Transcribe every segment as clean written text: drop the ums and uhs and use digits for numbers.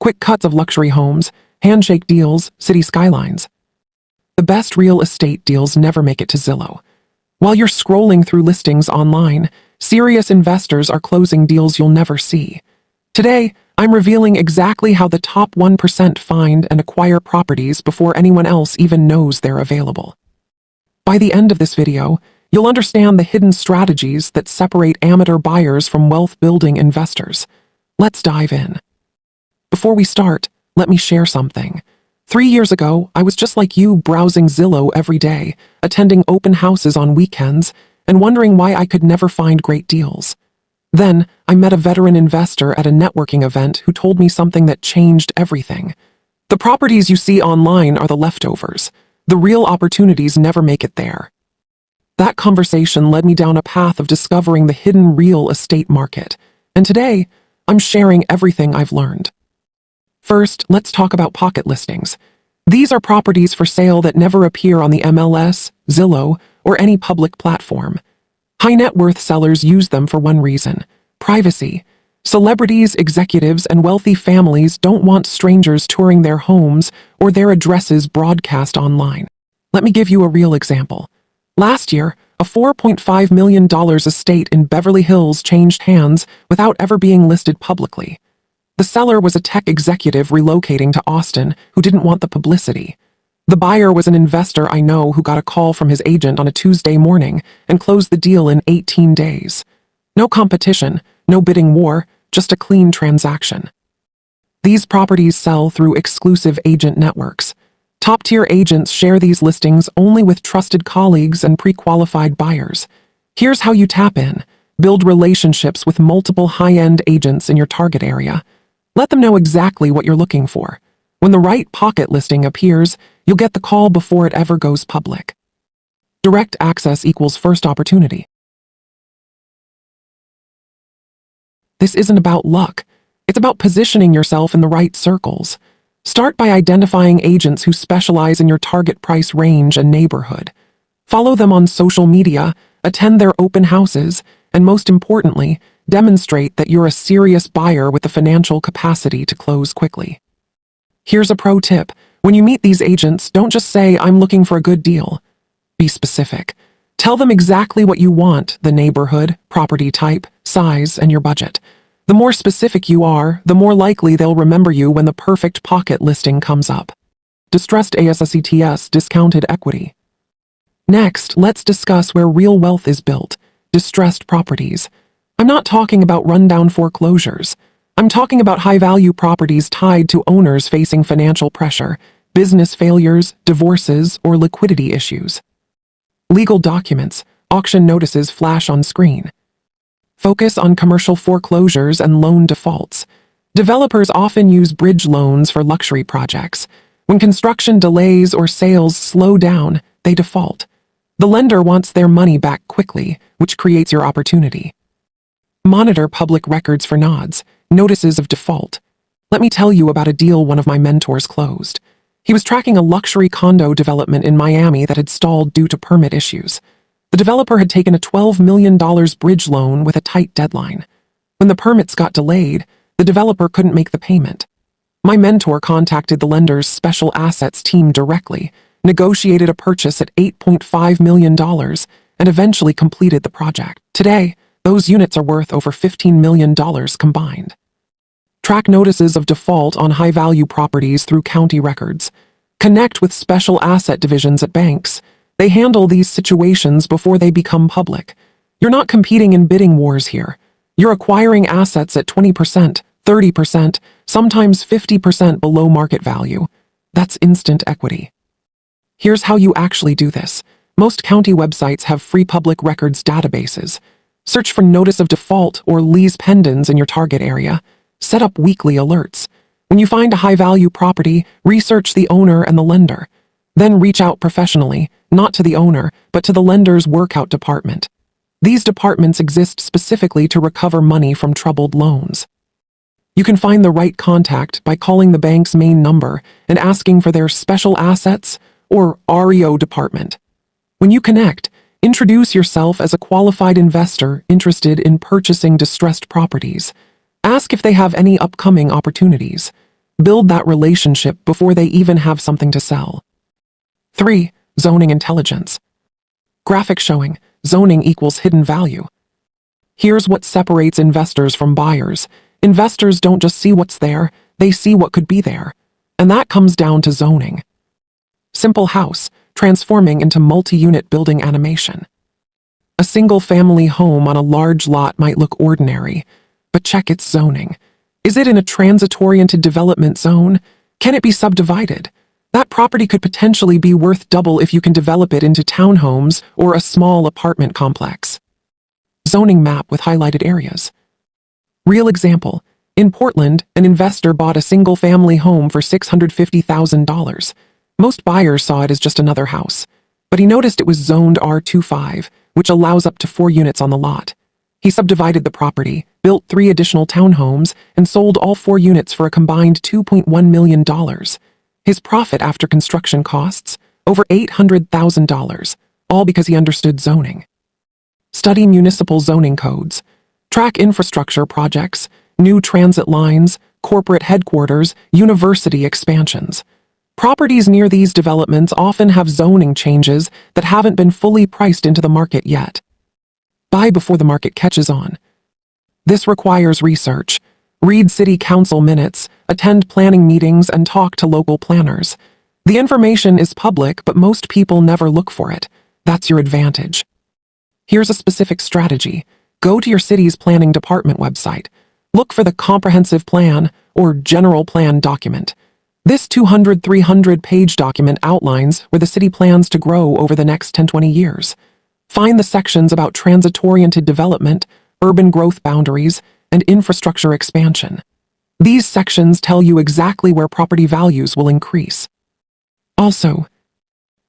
quick cuts of luxury homes, handshake deals, city skylines. The best real estate deals never make it to Zillow. While you're scrolling through listings online, serious investors are closing deals you'll never see. Today, I'm revealing exactly how the top 1% find and acquire properties before anyone else even knows they're available. By the end of this video, you'll understand the hidden strategies that separate amateur buyers from wealth-building investors. Let's dive in. Before we start, let me share something. 3 years ago, I was just like you, browsing Zillow every day, attending open houses on weekends, and wondering why I could never find great deals. Then, I met a veteran investor at a networking event who told me something that changed everything. The properties you see online are the leftovers. The real opportunities never make it there. That conversation led me down a path of discovering the hidden real estate market, and today, I'm sharing everything I've learned. First, let's talk about pocket listings. These are properties for sale that never appear on the MLS, Zillow, or any public platform. High net worth sellers use them for one reason: privacy. Celebrities, executives, and wealthy families don't want strangers touring their homes or their addresses broadcast online. Let me give you a real example. Last year, a $4.5 million estate in Beverly Hills changed hands without ever being listed publicly. The seller was a tech executive relocating to Austin who didn't want the publicity. The buyer was an investor I know who got a call from his agent on a Tuesday morning and closed the deal in 18 days. No competition, no bidding war, just a clean transaction. These properties sell through exclusive agent networks. Top-tier agents share these listings only with trusted colleagues and pre-qualified buyers. Here's how you tap in. Build relationships with multiple high-end agents in your target area. Let them know exactly what you're looking for. When the right pocket listing appears, you'll get the call before it ever goes public. Direct access equals first opportunity. This isn't about luck. It's about positioning yourself in the right circles. Start by identifying agents who specialize in your target price range and neighborhood. Follow them on social media, attend their open houses, and most importantly, demonstrate that you're a serious buyer with the financial capacity to close quickly. Here's a pro tip. When you meet these agents, don't just say, "I'm looking for a good deal." Be specific. Tell them exactly what you want: the neighborhood, property type, size, and your budget. The more specific you are, the more likely they'll remember you when the perfect pocket listing comes up. Distressed assets, discounted equity. Next, let's discuss where real wealth is built: distressed properties. I'm not talking about rundown foreclosures. I'm talking about high-value properties tied to owners facing financial pressure, business failures, divorces, or liquidity issues. Legal documents, auction notices flash on screen. Focus on commercial foreclosures and loan defaults. Developers often use bridge loans for luxury projects. When construction delays or sales slow down, they default. The lender wants their money back quickly, which creates your opportunity. Monitor public records for nods, notices of default. Let me tell you about a deal one of my mentors closed. He was tracking a luxury condo development in Miami that had stalled due to permit issues. The developer had taken a $12 million bridge loan with a tight deadline. When the permits got delayed, the developer couldn't make the payment. My mentor contacted the lender's special assets team directly, negotiated a purchase at $8.5 million, and eventually completed the project. Today, those units are worth over $15 million combined. Track notices of default on high-value properties through county records. Connect with special asset divisions at banks. They handle these situations before they become public. You're not competing in bidding wars here. You're acquiring assets at 20%, 30%, sometimes 50% below market value. That's instant equity. Here's how you actually do this. Most county websites have free public records databases. Search for notice of default or lease pendants in your target area. Set up weekly alerts. When you find a high-value property, research the owner and the lender. Then reach out professionally, not to the owner, but to the lender's workout department. These departments exist specifically to recover money from troubled loans. You can find the right contact by calling the bank's main number and asking for their special assets or REO department. When you connect, introduce yourself as a qualified investor interested in purchasing distressed properties. Ask if they have any upcoming opportunities. Build that relationship before they even have something to sell. 3. Zoning intelligence. Graphic showing, zoning equals hidden value. Here's what separates investors from buyers. Investors don't just see what's there, they see what could be there. And that comes down to zoning. Simple house, transforming into multi-unit building animation. A single-family home on a large lot might look ordinary, but check its zoning. Is it in a transit-oriented development zone? Can it be subdivided? That property could potentially be worth double if you can develop it into townhomes or a small apartment complex. Zoning map with highlighted areas. Real example. In Portland, an investor bought a single-family home for $650,000. Most buyers saw it as just another house, but he noticed it was zoned R25, which allows up to 4 units on the lot. He subdivided the property, built 3 additional townhomes, and sold all 4 units for a combined $2.1 million. His profit after construction costs? Over $800,000, all because he understood zoning. Study municipal zoning codes. Track infrastructure projects, new transit lines, corporate headquarters, university expansions. Properties near these developments often have zoning changes that haven't been fully priced into the market yet. Buy before the market catches on. This requires research. Read city council minutes, attend planning meetings, and talk to local planners. The information is public, but most people never look for it. That's your advantage. Here's a specific strategy. Go to your city's planning department website. Look for the comprehensive plan or general plan document. This 200-300-page document outlines where the city plans to grow over the next 10-20 years. Find the sections about transit-oriented development, urban growth boundaries, and infrastructure expansion. These sections tell you exactly where property values will increase. Also,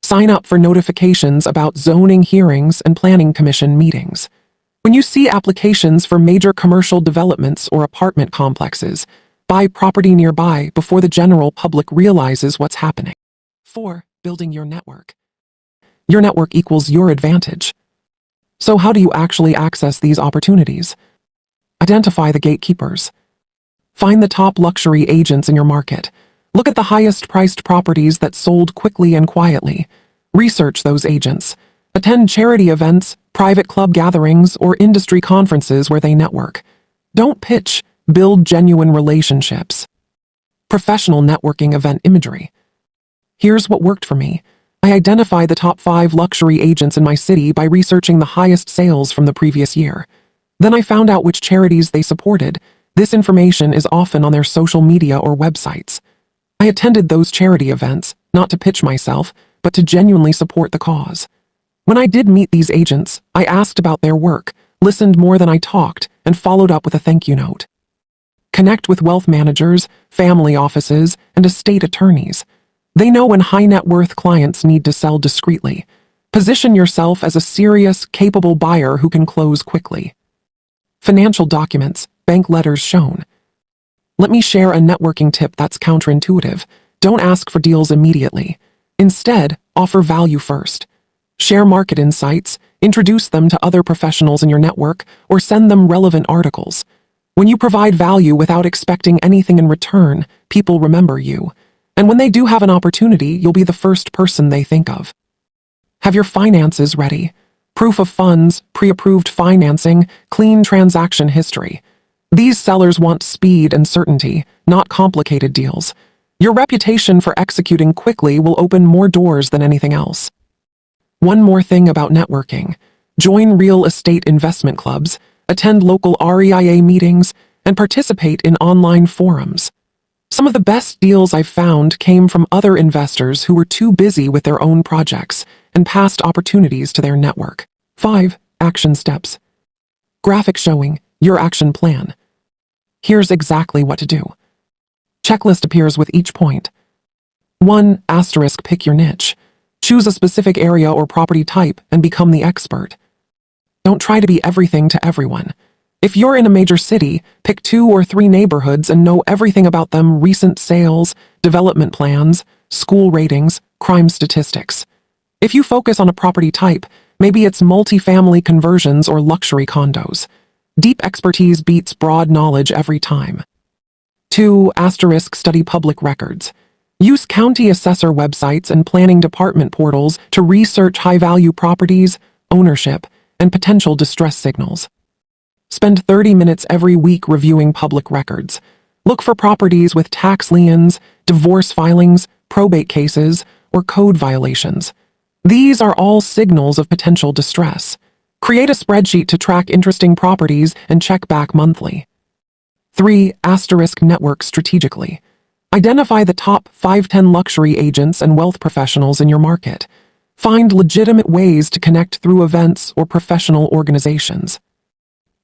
sign up for notifications about zoning hearings and planning commission meetings. When you see applications for major commercial developments or apartment complexes, buy property nearby before the general public realizes what's happening. 4. Building your network. Your network equals your advantage. So how do you actually access these opportunities? Identify the gatekeepers. Find the top luxury agents in your market. Look at the highest priced properties that sold quickly and quietly. Research those agents. Attend charity events, private club gatherings, or industry conferences where they network. Don't pitch. Build genuine relationships. Professional networking event imagery. Here's what worked for me. I identified the top 5 luxury agents in my city by researching the highest sales from the previous year. Then I found out which charities they supported. This information is often on their social media or websites. I attended those charity events, not to pitch myself, but to genuinely support the cause. When I did meet these agents, I asked about their work, listened more than I talked, and followed up with a thank you note. Connect with wealth managers, family offices, and estate attorneys. They know when high net worth clients need to sell discreetly. Position yourself as a serious, capable buyer who can close quickly. Financial documents, bank letters shown. Let me share a networking tip that's counterintuitive. Don't ask for deals immediately. Instead, offer value first. Share market insights, introduce them to other professionals in your network, or send them relevant articles. When you provide value without expecting anything in return, people remember you. And when they do have an opportunity, you'll be the first person they think of. Have your finances ready. Proof of funds, pre-approved financing, clean transaction history. These sellers want speed and certainty, not complicated deals. Your reputation for executing quickly will open more doors than anything else. One more thing about networking. Join real estate investment clubs, attend local REIA meetings, and participate in online forums. Some of the best deals I've found came from other investors who were too busy with their own projects and passed opportunities to their network. 5. Action steps. Graphic showing your action plan. Here's exactly what to do. Checklist appears with each point. 1. Pick your niche. Choose a specific area or property type and become the expert. Don't try to be everything to everyone. If you're in a major city, pick 2 or 3 neighborhoods and know everything about them: recent sales, development plans, school ratings, crime statistics. If you focus on a property type, maybe it's multifamily conversions or luxury condos. Deep expertise beats broad knowledge every time. 2. Study public records. Use county assessor websites and planning department portals to research high-value properties, ownership, and potential distress signals. Spend 30 minutes every week reviewing public records. Look for properties with tax liens, divorce filings, probate cases, or code violations. These are all signals of potential distress. Create a spreadsheet to track interesting properties and check back monthly. 3. Network strategically. Identify the top 5-10 luxury agents and wealth professionals in your market. Find legitimate ways to connect through events or professional organizations.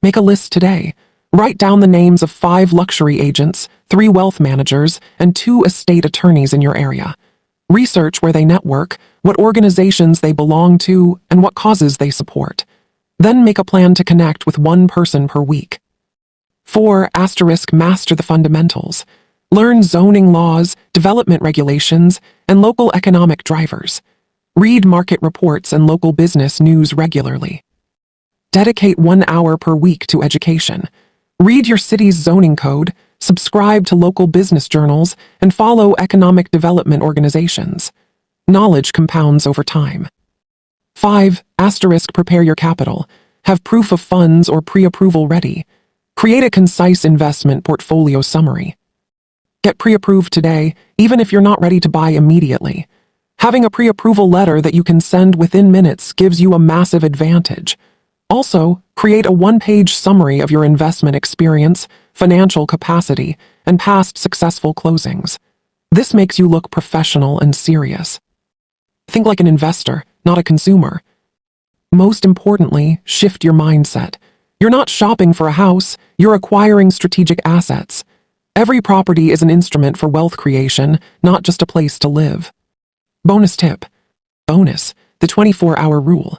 Make a list today. Write down the names of 5 luxury agents, 3 wealth managers, and 2 estate attorneys in your area. Research where they network, what organizations they belong to, and what causes they support. Then make a plan to connect with one person per week. 4. Master the fundamentals. Learn zoning laws, development regulations, and local economic drivers. Read market reports and local business news regularly. Dedicate 1 hour per week to education. Read your city's zoning code, subscribe to local business journals, and follow economic development organizations. Knowledge compounds over time. 5. Prepare your capital. Have proof of funds or pre-approval ready. Create a concise investment portfolio summary. Get pre-approved today, even if you're not ready to buy immediately. Having a pre-approval letter that you can send within minutes gives you a massive advantage. Also, create a 1-page summary of your investment experience, financial capacity, and past successful closings. This makes you look professional and serious. Think like an investor, not a consumer. Most importantly, shift your mindset. You're not shopping for a house, you're acquiring strategic assets. Every property is an instrument for wealth creation, not just a place to live. Bonus tip. The 24-hour rule.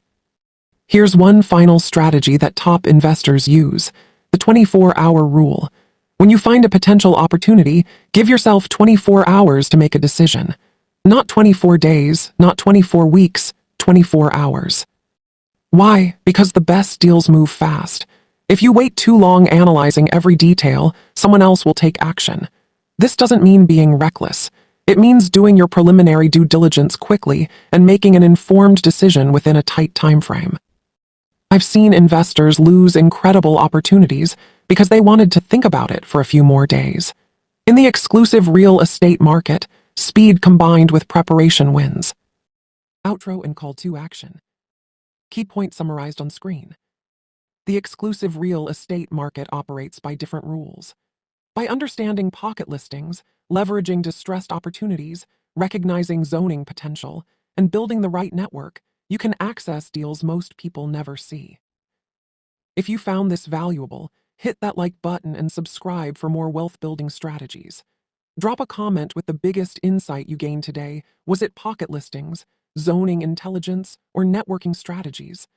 Here's one final strategy that top investors use: the 24-hour rule. When you find a potential opportunity, give yourself 24 hours to make a decision. Not 24 days, not 24 weeks, 24 hours. Why? Because the best deals move fast. If you wait too long analyzing every detail, someone else will take action. This doesn't mean being reckless. It means doing your preliminary due diligence quickly and making an informed decision within a tight time frame. I've seen investors lose incredible opportunities because they wanted to think about it for a few more days. In the exclusive real estate market, speed combined with preparation wins. Outro and call to action. Key points summarized on screen. The exclusive real estate market operates by different rules. By understanding pocket listings, leveraging distressed opportunities, recognizing zoning potential, and building the right network, you can access deals most people never see. If you found this valuable, hit that like button and subscribe for more wealth-building strategies. Drop a comment with the biggest insight you gained today. Was it pocket listings, zoning intelligence, or networking strategies?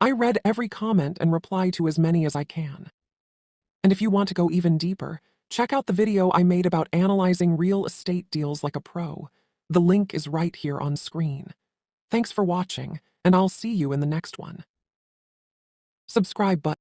I read every comment and reply to as many as I can. And if you want to go even deeper, check out the video I made about analyzing real estate deals like a pro. The link is right here on screen. Thanks for watching, and I'll see you in the next one. Subscribe button.